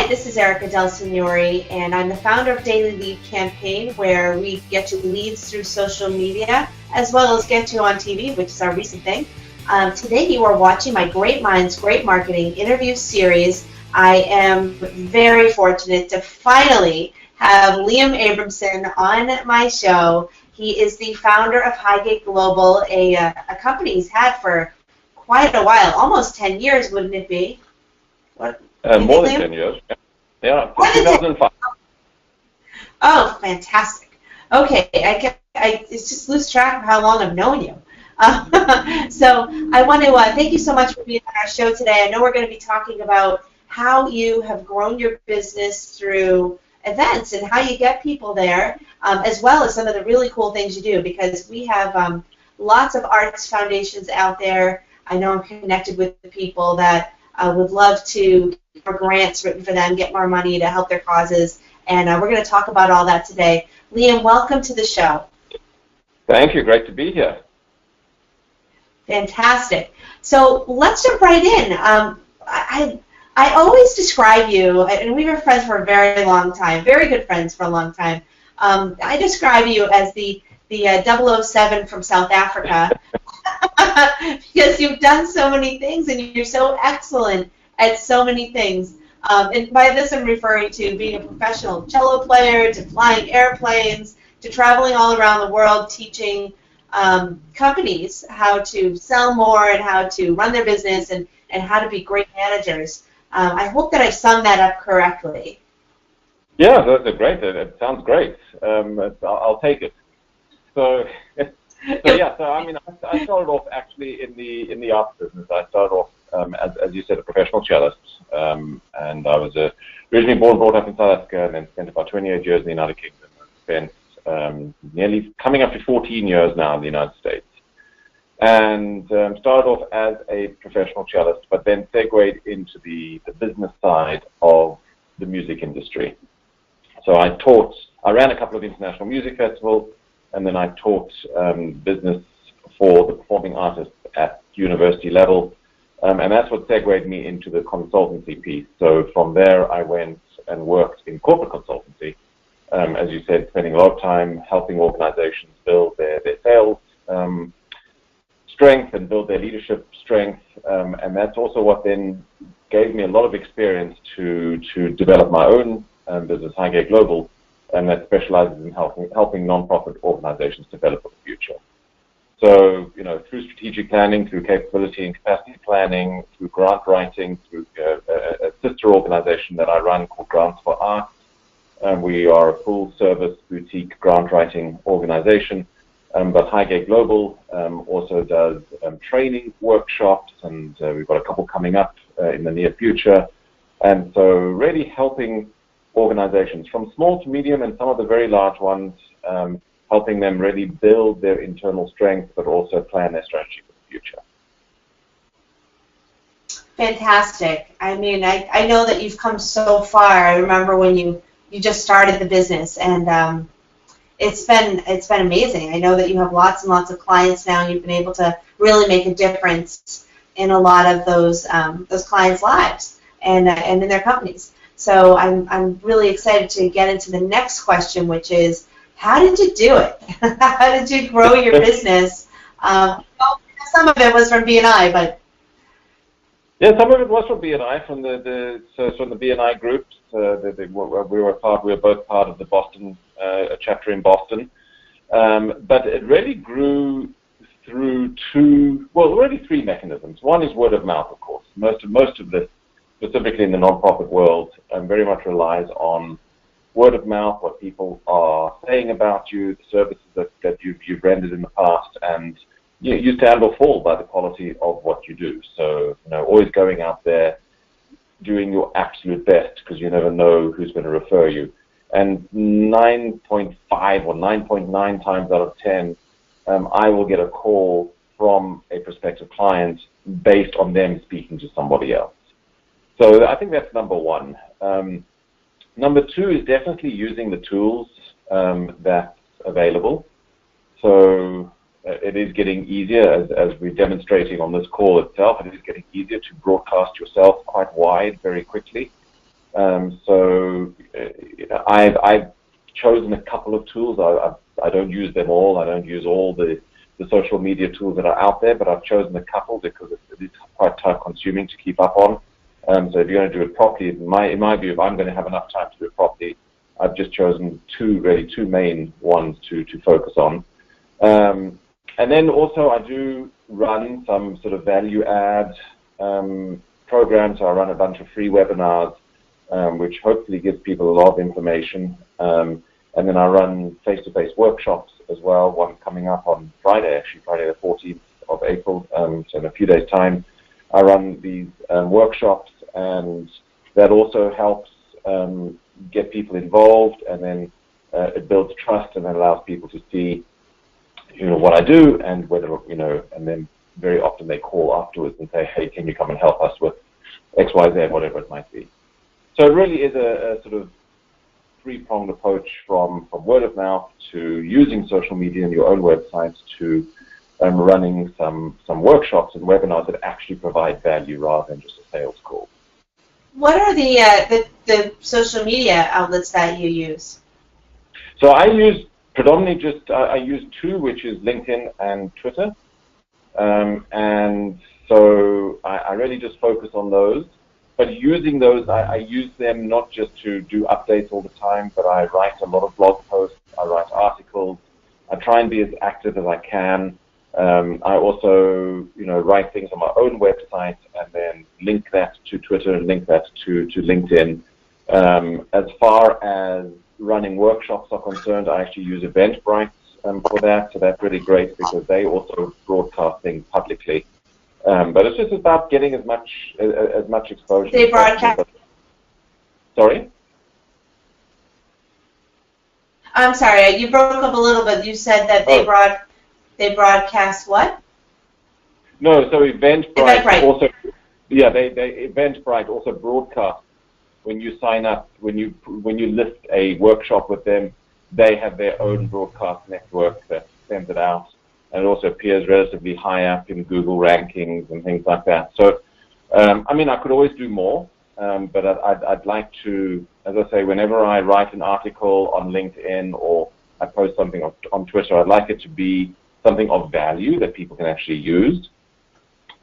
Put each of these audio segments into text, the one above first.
Hi, this is Erica DELSIGNORE, and I'm the founder of Daily Lead Campaign, where we get you leads through social media, as well as get you on TV, which is our recent thing. Today you are watching my Great Minds, Great Marketing interview series. I am very fortunate to finally have Liam Abramson on my show. He is the founder of Highgate Global, a company he's had for quite a while, almost 10 years, wouldn't it be? What? More than 10 years. Yeah, 2005. Oh, fantastic. Okay, I just lose track of how long I've known you. So I want to thank you so much for being on our show today. I know we're going to be talking about how you have grown your business through events and how you get people there, as well as some of the really cool things you do, because we have lots of arts foundations out there. I know I'm connected with the people that would love to get more grants written for them, get more money to help their causes, and we're going to talk about all that today. Liam, welcome to the show. Thank you. Great to be here. Fantastic. So let's jump right in. I always describe you, and we were friends for a very long time, very good friends for a long time. I describe you as the 007 from South Africa because you've done so many things and you're so excellent at so many things. And by this I'm referring to being a professional cello player, to flying airplanes, to traveling all around the world teaching companies how to sell more and how to run their business and how to be great managers. I hope that I summed that up correctly. Yeah, those are great. It sounds great. I'll take it. So I mean, I started off actually in the arts business. I started off as you said, a professional cellist, and I was originally born and brought up in South Africa, and then spent about 28 years in the United Kingdom. I spent nearly coming up to 14 years now in the United States. And started off as a professional cellist, but then segued into the business side of the music industry. So I ran a couple of international music festivals, and then I taught business for the performing artists at university level, and that's what segued me into the consultancy piece. So from there, I went and worked in corporate consultancy, as you said, spending a lot of time helping organizations build their sales strength and build their leadership strength, and that's also what then gave me a lot of experience to develop my own business, Highgate Global, and that specializes in helping nonprofit organizations develop for the future. So, through strategic planning, through capability and capacity planning, through grant writing, through a sister organization that I run called Grants for Arts, we are a full-service boutique grant writing organization. But Highgate Global also does training workshops, and we've got a couple coming up in the near future. And so really helping organizations from small to medium and some of the very large ones, helping them really build their internal strength, but also plan their strategy for the future. Fantastic. I mean, I know that you've come so far. I remember when you just started the business, and it's been amazing. I know that you have lots and lots of clients now, and you've been able to really make a difference in a lot of those clients' lives and in their companies. So I'm really excited to get into the next question, which is, how did you do it? How did you grow your business? Well, some of it was from BNI, but yeah, some of it was from BNI, from the BNI groups. We were both part of the Boston chapter in Boston, but it really grew through three mechanisms. One is word of mouth, of course. Most of this, specifically in the nonprofit world, very much relies on word of mouth, what people are saying about you, the services that you've rendered in the past, and you stand or fall by the quality of what you do. So, always going out there, doing your absolute best, because you never know who's going to refer you. And 9.5 or 9.9 times out of 10, I will get a call from a prospective client based on them speaking to somebody else. So I think that's number one. Number two is definitely using the tools that's available. So it is getting easier, as we're demonstrating on this call itself, it is getting easier to broadcast yourself quite wide very quickly. I've chosen a couple of tools. I don't use them all. I don't use all the social media tools that are out there, but I've chosen a couple because it is quite time-consuming to keep up on. So if you're going to do it properly, in my view, if I'm going to have enough time to do it properly, I've just chosen two main ones to focus on. And then also I do run some sort of value add programs. So I run a bunch of free webinars, which hopefully gives people a lot of information. And then I run face-to-face workshops as well, one coming up on Friday, actually Friday the 14th of April, so in a few days' time. I run these workshops, and that also helps get people involved, and then it builds trust and then allows people to see, what I do, and whether, and then very often they call afterwards and say, hey, can you come and help us with X, Y, Z, whatever it might be. So it really is a sort of three-pronged approach from word of mouth to using social media and your own websites to running some workshops and webinars that actually provide value rather than just a sales call. What are the social media outlets that you use? So I use predominantly I use two, which is LinkedIn and Twitter. And so I really just focus on those. But using those, I use them not just to do updates all the time, but I write a lot of blog posts, I write articles, I try and be as active as I can. I also, write things on my own website and then link that to Twitter and link that to LinkedIn. As far as running workshops are concerned, I actually use Eventbrite for that, so that's really great because they also broadcast things publicly. But it's just about getting as much exposure. They broadcast. Sorry? I'm sorry, you broke up a little bit. You said that they broadcast what? No, so Eventbrite also, Eventbrite also broadcasts when you sign up, when you list a workshop with them. They have their own broadcast network that sends it out. And it also appears relatively high up in Google rankings and things like that. So, I could always do more, but I'd like to, as I say, whenever I write an article on LinkedIn or I post something on Twitter, I'd like it to be something of value that people can actually use.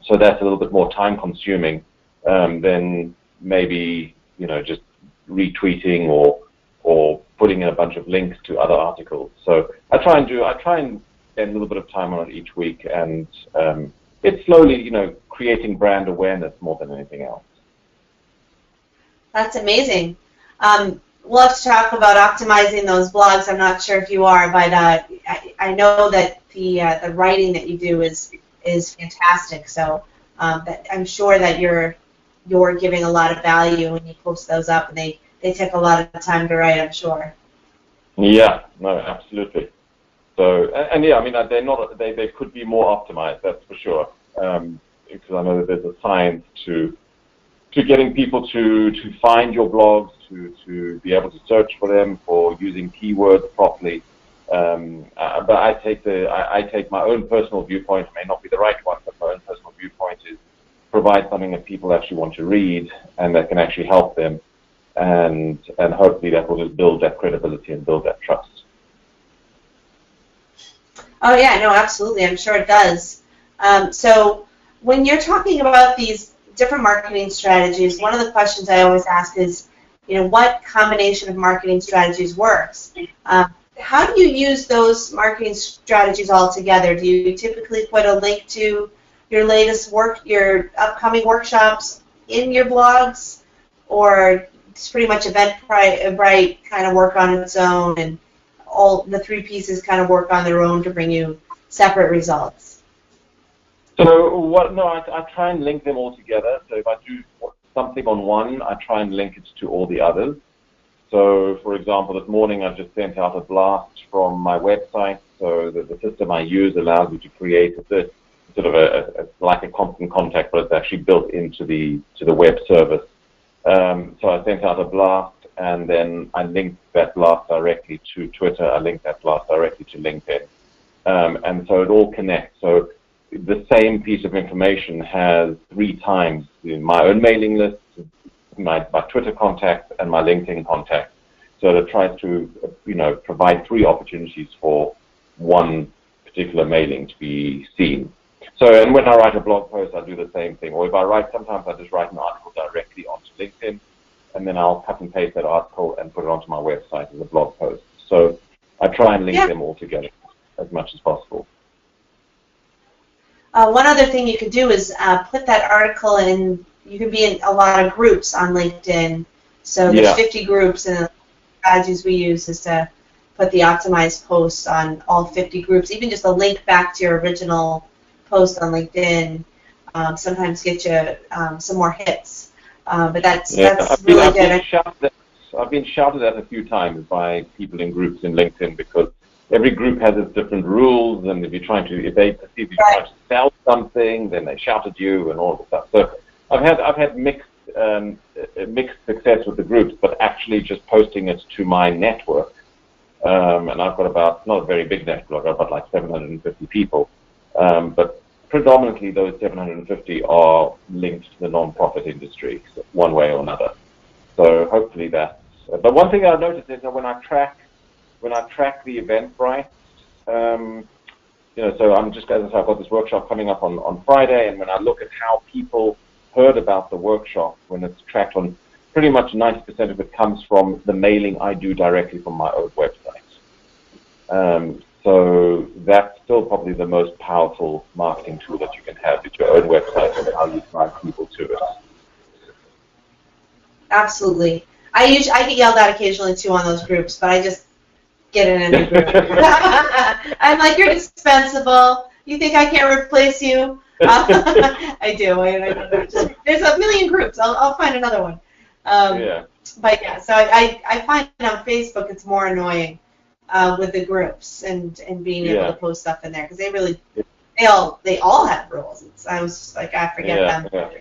So that's a little bit more time-consuming than maybe, just retweeting or putting in a bunch of links to other articles. So I try and spend a little bit of time on it each week, and it's slowly, creating brand awareness more than anything else. That's amazing. We'll have to talk about optimizing those blogs. I'm not sure if you are, but I know that the writing that you do is fantastic. So that I'm sure that you're giving a lot of value when you post those up, and they take a lot of time to write, I'm sure. Yeah, no, absolutely. So, and yeah, they're not. They could be more optimized. That's for sure. Because I know that there's a science to getting people to find your blogs, to be able to search for them, for using keywords properly. But I take my own personal viewpoint. It may not be the right one, but my own personal viewpoint is provide something that people actually want to read and that can actually help them, and hopefully that will just build that credibility and build that trust. Oh yeah, no, absolutely. I'm sure it does. So when you're talking about these different marketing strategies, one of the questions I always ask is, what combination of marketing strategies works? How do you use those marketing strategies all together? Do you typically put a link to your latest work, your upcoming workshops in your blogs, or it's pretty much Eventbrite kind of work on its own, and all the three pieces kind of work on their own to bring you separate results? So I try and link them all together. So if I do something on one, I try and link it to all the others. So for example, this morning I just sent out a blast from my website. So the system I use allows you to create a sort of like a constant contact, but it's actually built into the web service. So I sent out a blast, and then I linked that blast directly to Twitter. I linked that blast directly to LinkedIn. And so it all connects. So the same piece of information has 3 times my own mailing list, my Twitter contacts and my LinkedIn contacts. So it tries to, provide 3 opportunities for one particular mailing to be seen. So, and when I write a blog post, I do the same thing. Or if I write, sometimes I just write an article directly onto LinkedIn, and then I'll cut and paste that article and put it onto my website as a blog post. So I try and link them all together as much as possible. One other thing you could do is put that article in. You can be in a lot of groups on LinkedIn. So there's 50 groups, and the strategies we use is to put the optimized posts on all 50 groups. Even just a link back to your original post on LinkedIn sometimes get you some more hits. But that's really good. I've been shouted at a few times by people in groups in LinkedIn because every group has its different rules, and if they perceive you're trying to sell something, then they shout at you and all the stuff. So I've had mixed success with the groups, but actually just posting it to my network. And I've got not a very big network, I've got like 750 people, but predominantly those 750 are linked to the non-profit industry, one way or another. So hopefully that's. But one thing I noticed is that when I track the Eventbrite, so I'm just, as I said, I've got this workshop coming up on Friday, and when I look at how people heard about the workshop, when it's tracked on, pretty much 90% of it comes from the mailing I do directly from my own website. So that's still probably the most powerful marketing tool that you can have, is your own website and how you drive people to it. Absolutely. I get yelled at occasionally too on those groups, but I just get in any group. I'm like, you're dispensable. You think I can't replace you? I do. There's a million groups. I'll find another one. But yeah, so I find on Facebook it's more annoying with the groups and being able to post stuff in there, because they all have rules. I was just like, I forget them.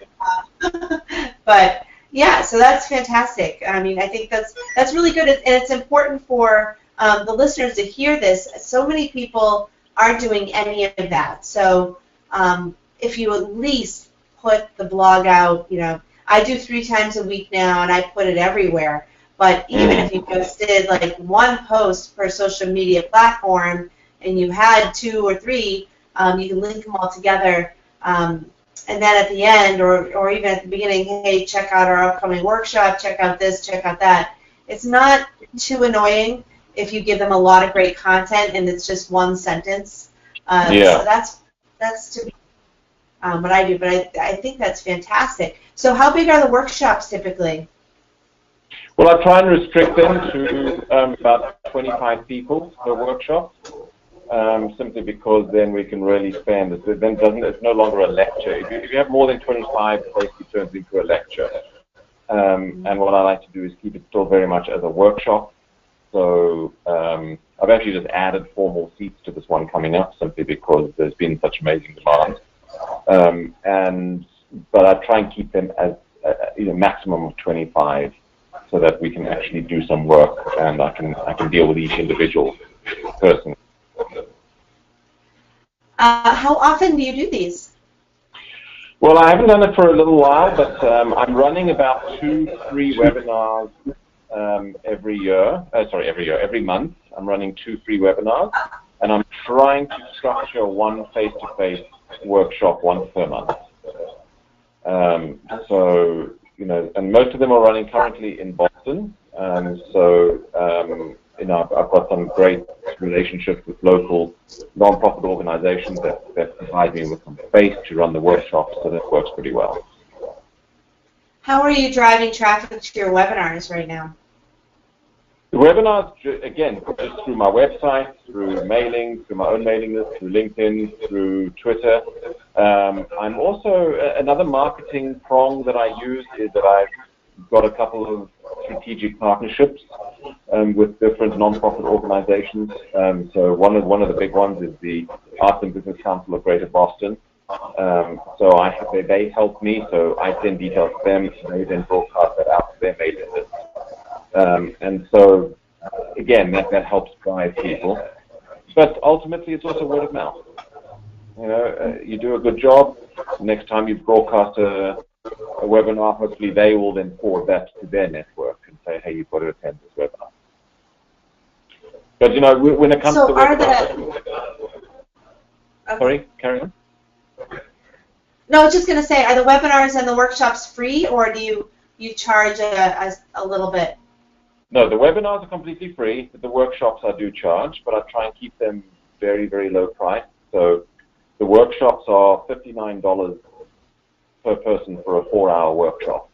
But yeah, so that's fantastic. I mean, I think that's really good, and it's important for the listeners to hear this. So many people aren't doing any of that. So if you at least put the blog out, I do 3 times a week now, and I put it everywhere. But even if you just did like 1 post per social media platform, and you had 2 or 3, you can link them all together. And then at the end, or even at the beginning, hey, check out our upcoming workshop, check out this, check out that. It's not too annoying if you give them a lot of great content and it's just 1 sentence. So that's to be what I do, but I think that's fantastic. So how big are the workshops typically? Well, I try and restrict them to about 25 people per workshop, simply because then we can really spend it. Then it's no longer a lecture. If you have more than 25, it basically turns into a lecture. And what I like to do is keep it still very much as a workshop. So I've actually just added 4 more seats to this one coming up, simply because there's been such amazing demand. But I try and keep them as maximum of 25, so that we can actually do some work, and I can deal with each individual person. How often do you do these? Well, I haven't done it for a little while, but I'm running about 2-3 webinars every month. I'm running 2 free webinars, and I'm trying to structure 1 face-to-face workshop once per month. And most of them are running currently in Boston. I've got some great relationships with local non-profit organizations that provide me with some space to run the workshops, so that works pretty well. How are you driving traffic to your webinars right now? The webinars, again, just through my website, through mailing, through my own mailing list, through LinkedIn, through Twitter. I'm also, another marketing prong that I use is that I've got a couple of strategic partnerships with different non-profit organizations. So one of the big ones is the Arts and Business Council of Greater Boston. So they help me, so I send details to them, they then broadcast that out to their mailing list. And so, again, that helps drive people. But ultimately, it's also word of mouth. You do a good job. Next time you broadcast a a webinar, hopefully they will then forward that to their network and say, hey, you've got to attend this webinar. But, you know, when it comes to webinars... Sorry, carry on. No, I was just going to say, are the webinars and the workshops free, or do you charge a little bit? No, the webinars are completely free. The workshops I do charge, but I try and keep them very, very low price. So the workshops are $59 per person for a 4-hour workshop.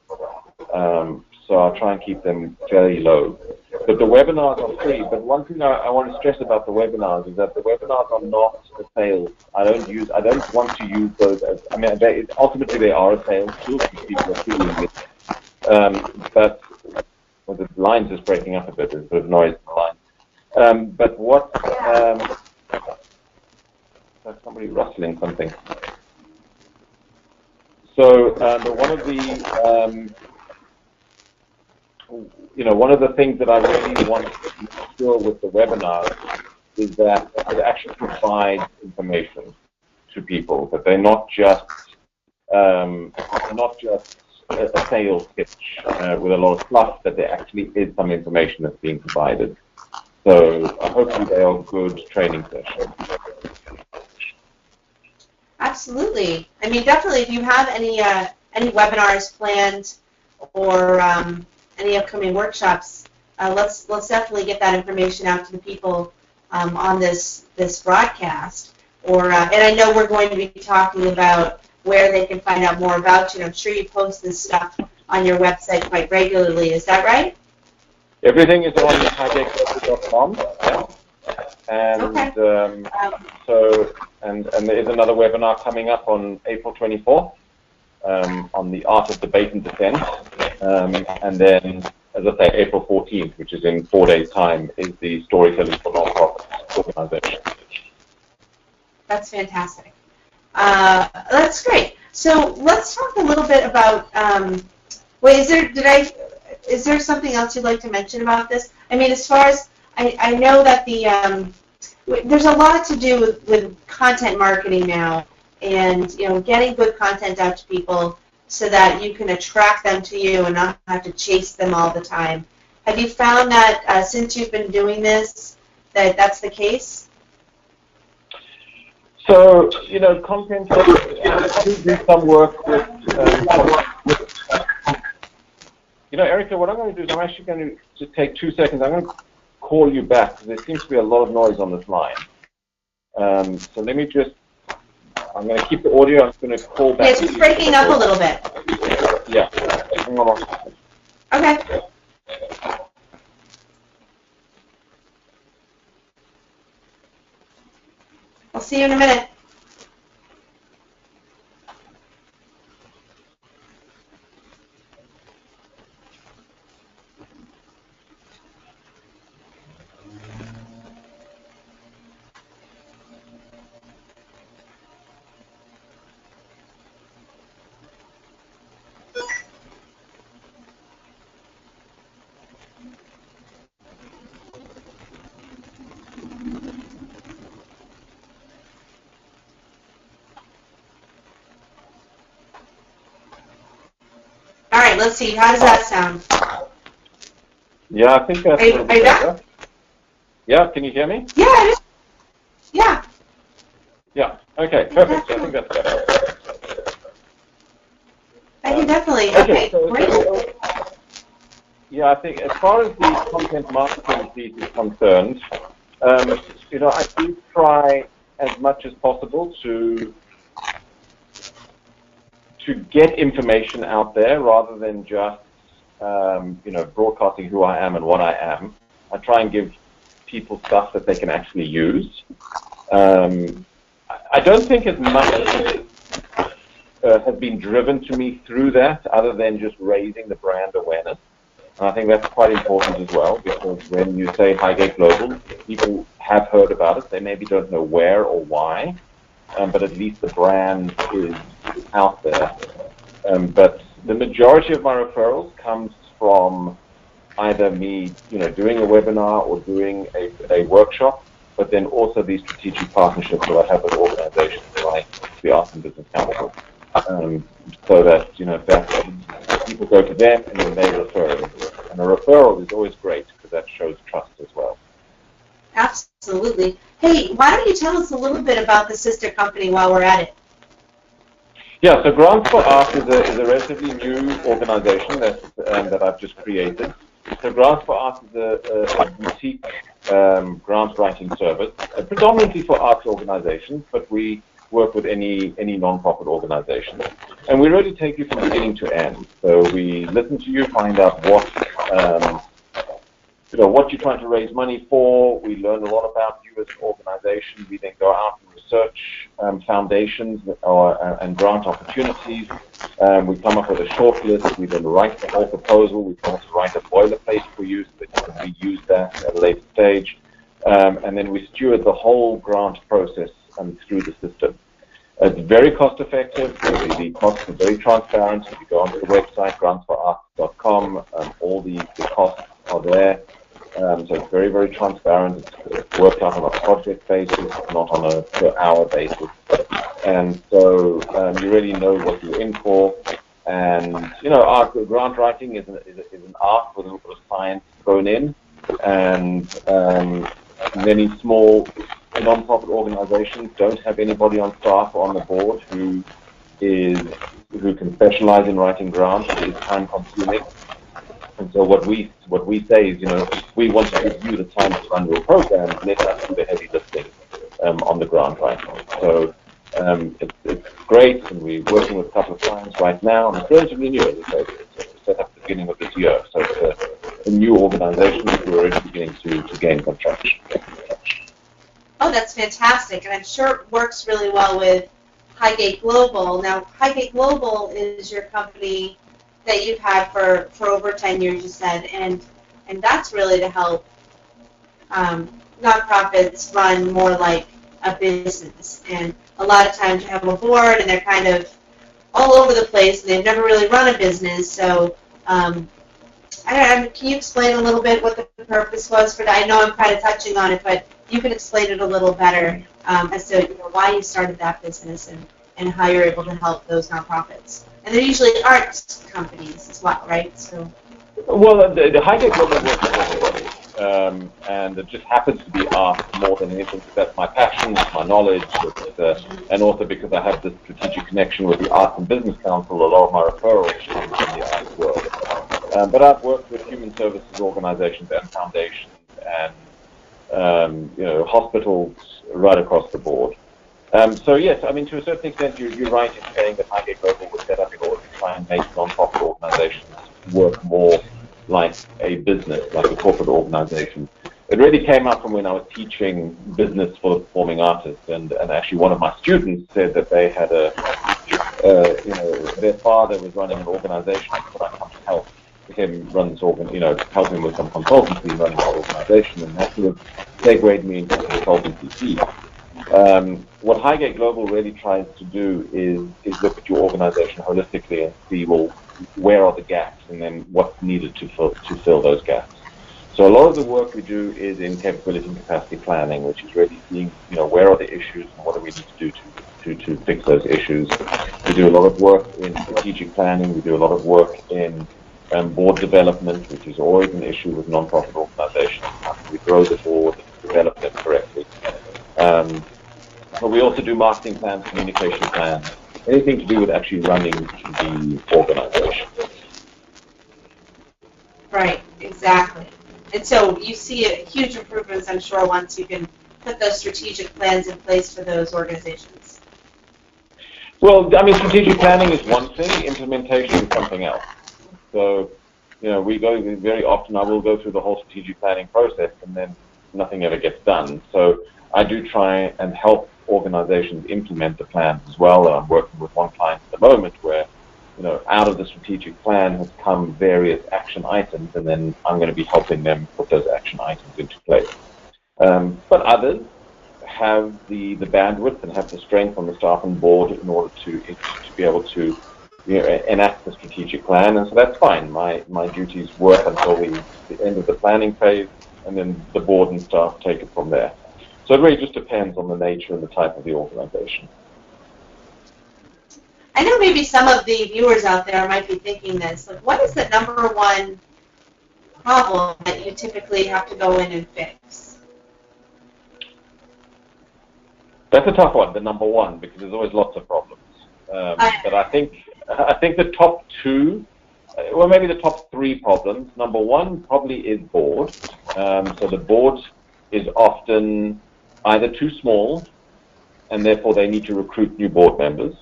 So I try and keep them very low. But the webinars are free. But one thing I want to stress about the webinars is that the webinars are not a sales. I don't want to use those as, I mean, ultimately they are a sales tool because people are feeling it. But well, the line's just breaking up a bit. There's a bit of noise in the line. But what, there's somebody rustling something. So one of the things that I really want to ensure with the webinar is that it actually provides information to people, that they're not just a sales pitch with a lot of fluff, that there actually is some information that's being provided. So hopefully they are good training sessions. Absolutely. I mean, definitely, if you have any webinars planned or any upcoming workshops, let's definitely get that information out to the people on this broadcast. And I know we're going to be talking about where they can find out more about you. I'm sure you post this stuff on your website quite regularly. Is that right? Everything is on highgateglobal.com. Yeah. And okay. And there is another webinar coming up on April 24th on the art of debate and defense. And then, as I say, April 14th, which is in 4 days' time, is the Storytelling for Nonprofits organization. That's fantastic. That's great. So let's talk a little bit about. Is there something else you'd like to mention about this? I mean, as far as I know that there's a lot to do with content marketing now, and getting good content out to people so that you can attract them to you and not have to chase them all the time. Have you found that since you've been doing this that's the case? So, content, I do some work with, Erica, what I'm going to do is I'm actually going to just take 2 seconds. I'm going to call you back because there seems to be a lot of noise on this line. So let me I'm going to keep the audio. I'm going to call back. Yeah, it's just breaking up a little bit. Yeah. Hang on. Okay. I'll see you in a minute. All right, let's see. How does that sound? Yeah, I think that's a little bit better. Yeah, can you hear me? Yeah. Yeah. Yeah. Okay, perfect. I think that's better. I can definitely. Okay, great. Yeah, I think as far as the content marketing piece is concerned, I do try as much as possible to get information out there rather than just, broadcasting who I am and what I am. I try and give people stuff that they can actually use. I don't think as much has been driven to me through that other than just raising the brand awareness. And I think that's quite important as well, because when you say Highgate Global, people have heard about it. They maybe don't know where or why, but at least the brand is out there. But the majority of my referrals comes from either me, doing a webinar or doing a workshop, but then also these strategic partnerships that I have with organizations like the Arts and Business Council. so that, that people go to them and then they refer them. And a referral is always great because that shows trust as well. Absolutely. Hey, why don't you tell us a little bit about the sister company while we're at it? Yeah, so Grants for Art is a relatively new organization that I've just created. So Grants for Art is a boutique grant writing service, predominantly for arts organizations, but we work with any non-profit organization. And we really take you from beginning to end. So we listen to you, find out what you're trying to raise money for. We learn a lot about you as an organization. We then go out and research foundations and grant opportunities. We come up with a short list. We then write the whole proposal. We can also write a boilerplate for you so that you can reuse that at a later stage. And then we steward the whole grant process through the system. It's very cost effective. The costs are very transparent. If you go onto the website, grantsforarts.com, all the costs are there. So it's very, very transparent. It's worked out on a project basis, not on a per hour basis. And so you really know what you're in for. And, art, grant writing is an art with a little bit of science thrown in. And many small non-profit organizations don't have anybody on staff or on the board who can specialize in writing grants. It is time consuming. And so what we say is, we want to give you the time to run your program. Let us do the heavy lifting on the grant writing. So it's great, and we're working with a couple of clients right now, and it's relatively new. As I say, it's set up at the beginning of this year. So it's a new organization who are already beginning to gain some traction. Oh, that's fantastic, and I'm sure it works really well with Highgate Global. Now, Highgate Global is your company that you've had for over 10 years, you said, and that's really to help nonprofits run more like a business. And a lot of times you have a board, and they're kind of all over the place, and they've never really run a business. So, can you explain a little bit what the purpose was for that? I know I'm kind of touching on it, but you can explain it a little better as to why you started that business and how you're able to help those nonprofits. And they're usually arts companies as well, right? So. Well, the Highgate Global works with everybody, and it just happens to be art more than anything. That's my passion, my knowledge, and also because I have this strategic connection with the Arts and Business Council, a lot of my referrals come from the arts world. But I've worked with human services organizations and foundations and hospitals right across the board. So yes, I mean, to a certain extent, you're right in saying that Highgate Global was set up in order to try and make non-profit organizations work more like a business, like a corporate organization. It really came up from when I was teaching business for the performing artists, and actually one of my students said that they had their father was running an organization, but I come to help him run this help him with some consultancy running the organization, and that sort of segued me into consultancy fee. What Highgate Global really tries to do is look at your organization holistically and see, well, where are the gaps, and then what's needed to fill those gaps. So a lot of the work we do is in capability and capacity planning, which is really seeing, where are the issues and what do we need to do to fix those issues. We do a lot of work in strategic planning. We do a lot of work in board development, which is always an issue with non-profit organizations. We grow the board, develop them correctly. But we also do marketing plans, communication plans, anything to do with actually running the organization. Right, exactly. And so you see huge improvements, I'm sure, once you can put those strategic plans in place for those organizations. Well, I mean, strategic planning is one thing, implementation is something else. So, we go very often, I will go through the whole strategic planning process, and then nothing ever gets done. So I do try and help organizations implement the plans as well. I'm working with one client at the moment where, out of the strategic plan has come various action items, and then I'm going to be helping them put those action items into place. But others have the bandwidth and have the strength on the staff and board in order to be able to enact the strategic plan, and so that's fine. My duties work until the end of the planning phase, and then the board and staff take it from there. So it really just depends on the nature and the type of the organization. I know maybe some of the viewers out there might be thinking this. Like, what is the number one problem that you typically have to go in and fix? That's a tough one, the number one, because there's always lots of problems. But I think the top two, well, maybe the top three problems. Number one probably is board. So the board is often either too small, and therefore they need to recruit new board members,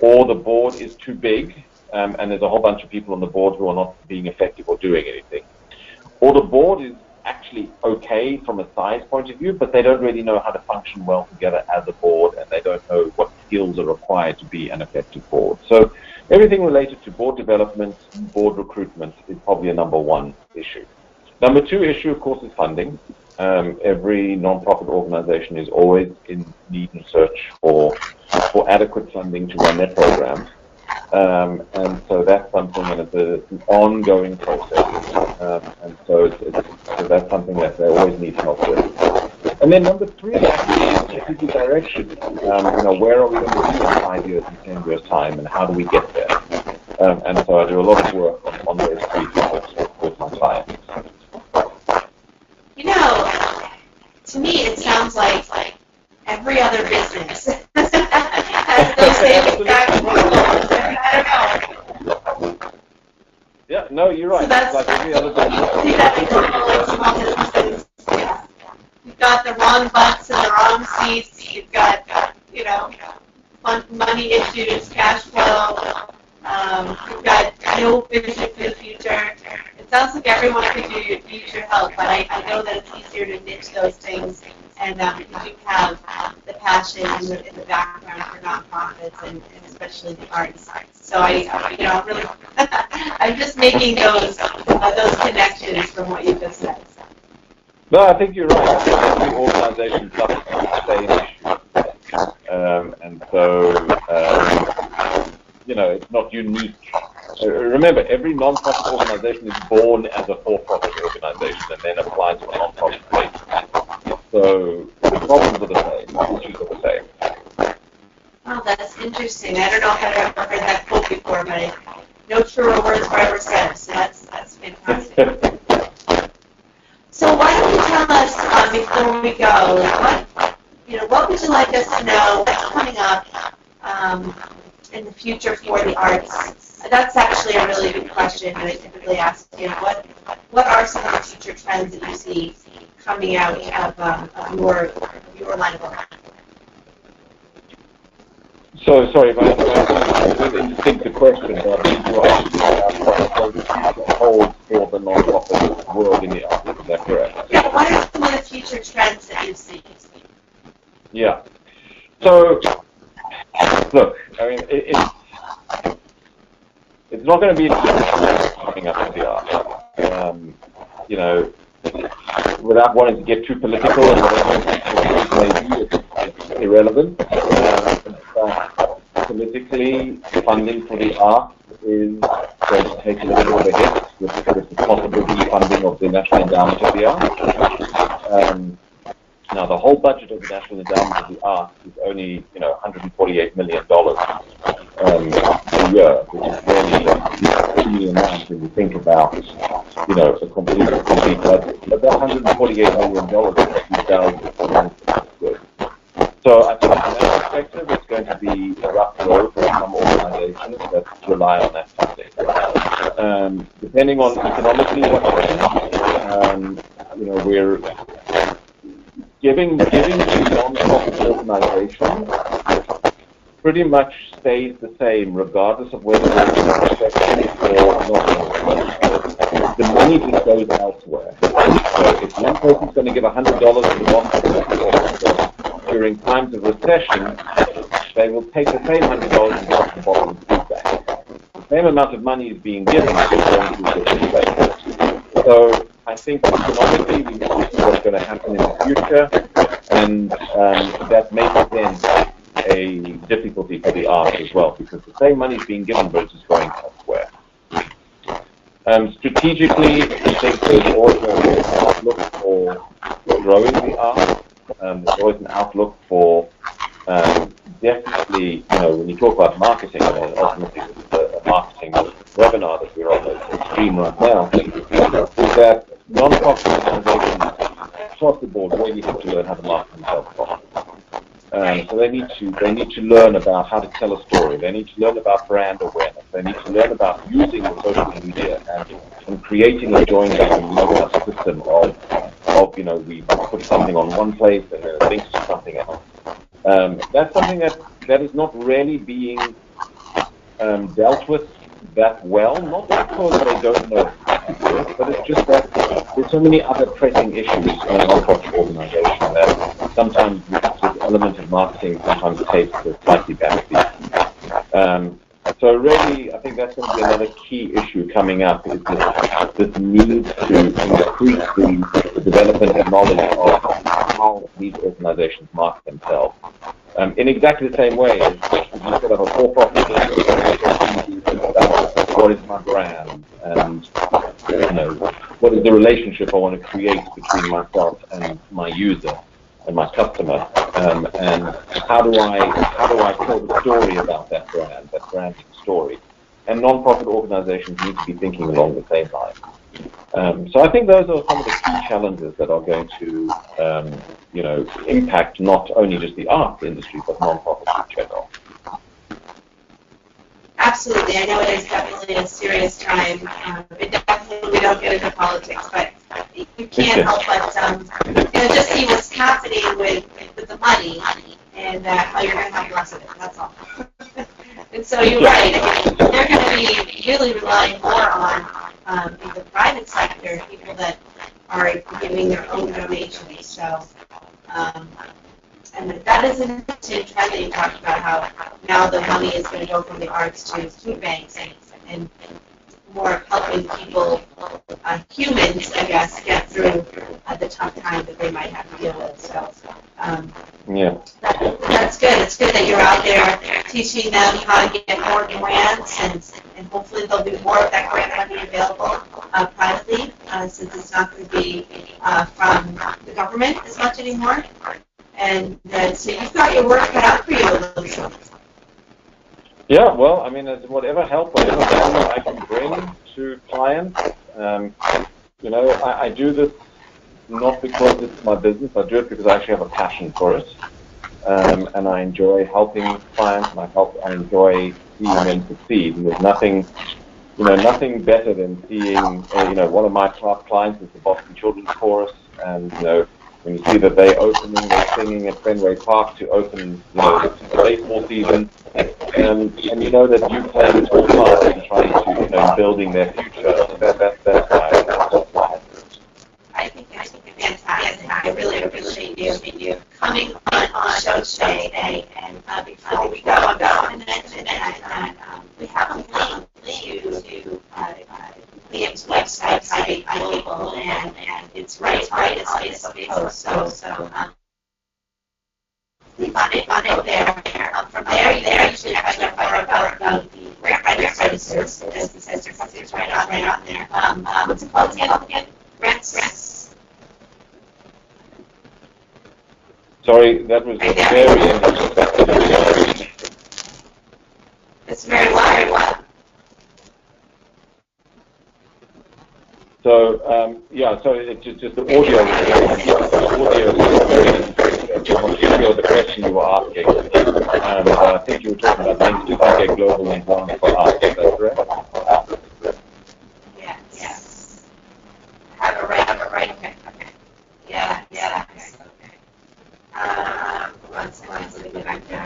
or the board is too big, and there's a whole bunch of people on the board who are not being effective or doing anything. Or the board is actually okay from a size point of view, but they don't really know how to function well together as a board, and they don't know what skills are required to be an effective board. So everything related to board development, board recruitment is probably a number one issue. Number two issue, of course, is funding. Every non-profit organization is always in need and search for adequate funding to run their programs. And so that's something, and it's an ongoing process. And so that's something that they always need help with. And then number three actually is strategic direction. Where are we going to be in 5 years and 10 years' time, and how do we get there? And so I do a lot of work on those three topics with my clients. To me, it sounds like every other business has those same exact problems. I don't know. Yeah, no, you're right. So that's like every other business. You've got the wrong butts in the wrong seats. You've got, money issues, cash flow. You've got no vision for the future. It sounds like everyone could use your help, but I know that it's easier to niche those things, and you have the passion and the background for nonprofits and especially the arts. So I'm really, I'm just making those connections from what you just said. No, I think you're right. Every organization suffers from the same issue, and so it's not unique. Remember, every non-profit organization is born as a for-profit organization and then applies to a non-profit basis. So the problems are the same, the issues are the same. Oh, that's interesting. I don't know if I've ever heard that quote before, but no truer words were ever said. So that's fantastic. So why don't you tell us before we go, what would you like us to know? What's coming up in the future for the arts? That's actually a really good question that I typically ask you. What are some of the future trends that you see coming out of your line of work? So, sorry, if I didn't think the question, but I think you asked about the future holds for the non-profit world in the arts. Is that correct? Yeah, what are some of the future trends that you see? Yeah. So, look, I mean, it's not going to be coming up to the arts. Without wanting to get too political, and maybe it's irrelevant. But politically, funding for the arts is going to take a little bit of a hit with the possible defunding of the National Endowment of the Arts. Now, the whole budget of the National Endowment of the Arts is only, $148 million a year, which is really a teeny amount when you think about, a complete budget. But that $148 million is good. So I think from that perspective, it's going to be a rough road for some organizations that rely on that funding. Depending on economically what happens, we're giving to non-profit organizations pretty much stays the same regardless of whether it's effective or not. The money just goes elsewhere. So if one person's going to give $100 to one person during times of recession, they will take the same $100 and drop the bottle of food back. The same amount of money is being given is going to be different. So I think economically we know what's going to happen in the future, and that may present a difficulty for the arts as well, because the same money is being given versus going elsewhere. Strategically, I think there's always an outlook for growing the arts. There's always an outlook for definitely, when you talk about marketing, ultimately it's a marketing webinar that we're on the stream right now, is that non-profit organizations across the board really have to learn how to market themselves properly. So they need to learn about how to tell a story. They need to learn about brand awareness. They need to learn about using the social media and creating a joint system of we put something on one place and then it links to something else. That's something that is not really being dealt with that well, not because they don't know how to do it, but it's just that there's so many other pressing issues in a non-profit organization that sometimes this element of marketing sometimes takes a slightly backseat. So really, I think that's going to be another key issue coming up, is this need to increase the development and knowledge of how these organizations market themselves. In exactly the same way as you set up a for-profit organization, what is my brand, and what is the relationship I want to create between myself and my user and my customer, and how do I tell the story about that branding story? And non-profit organizations need to be thinking along the same lines. So I think those are some of the key challenges that are going to impact not only just the arts industry, but non-profits in general. Absolutely. I know it is definitely a serious time. Definitely we don't get into politics, but you can't help but just see what's happening with the money and how you're going to have less of it. That's all. And so you're right. They're going to be really relying more on the private sector, people that are giving their own donations. So, and that is an interesting trend that you talked about, how now the money is going to go from the arts to food banks and more helping people, humans, I guess, get through the tough time that they might have to deal with. So, yeah, that's good. It's good that you're out there teaching them how to get more grants, and hopefully there'll be more of that grant money available privately, since it's not going to be from the government as much anymore. And so you've got your work cut out for you. Yeah, well, I mean, whatever help, whatever value I can bring to clients, I do this not because it's my business. I do it because I actually have a passion for it, and I enjoy helping clients, and I enjoy seeing them succeed. And there's nothing better than seeing, one of my top clients is the Boston Children's Chorus, and when you see that they're singing at Fenway Park to open, the baseball season, and you know that you play a small part in trying to, building their future. That's why. I think it's fantastic. I really appreciate you coming on the show today. And before we go, I'm going to mention that we have a link to Liam's website, Highgate Global, and it's right as this post. So click on it there. From there, you usually find out more about the grant writer services, as the sensor is right on there. What's it called again? Grants. Sorry, that was very. It's very loud. So so it's just the audio. The question you were asking. I think you were talking about links to Highgate Global and Grants for Arts. Is that correct? Yes. Have it right. Okay. Yeah. Let me get back there.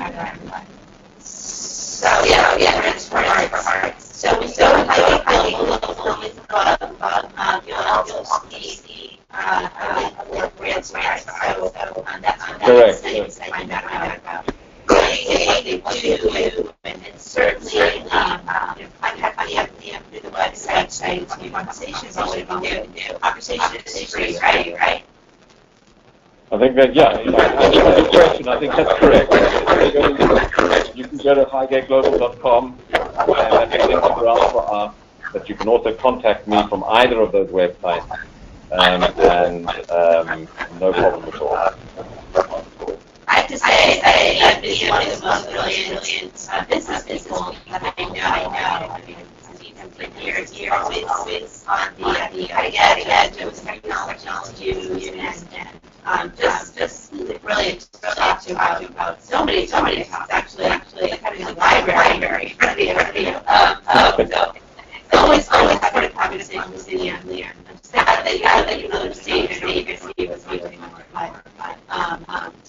So it's for arts. So we go to Highgate Global is above. You'll see grants. So that's correct. Find out about they do, and certainly contact me through the website. Conversation is always new. Conversation is free, right? I think that, good question. I think that's correct. You can go to highgateglobal.com and there's a link to Grants for Arts, but you can also contact me from either of those websites, and no problem at all. I to say that he's one of the most brilliant business people that I know. I mean, for years, always on the cutting edge of technology used, and just brilliant to talk about so many topics. Actually having a library for video. So always having a conversation with Liam. I'm sad that you understand he was really more.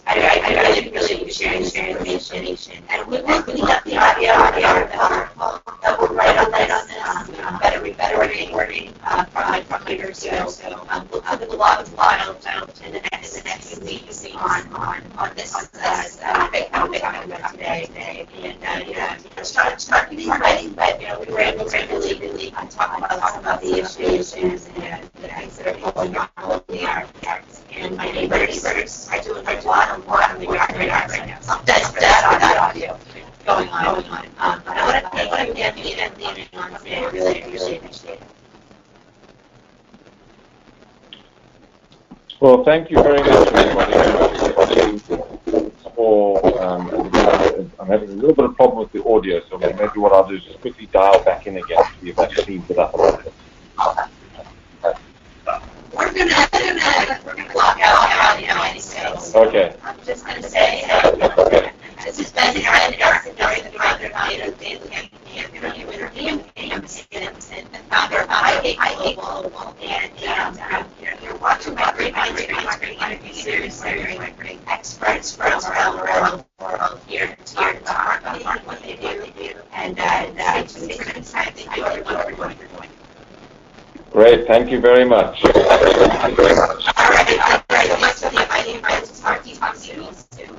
I really appreciate information, and we will clean up the audio that will write on this. Better wording from later. So we'll put the log file in the next weeks on this topic about today, and start writing. But we were able to really talk about some of the issues and the things that are holding our arts. And my neighbors are doing a lot on the yard right now. Some that audio going on. But I want to thank you again for leaving on today. I really appreciate it. Well, thank you very much, everybody. I'm having a little bit of problem with the audio, so maybe what I'll do is just quickly dial back in again to see if that cleans it up a little bit. We're gonna block out the Okay. I'm just gonna say this has been during the daily interview with and the founder of I Global, and you're watching my great interview series where experts from around the world here to talk about what they do, and it's time to do what we're doing. Great, thank you very much. All right. Let's see if I can talk to you soon.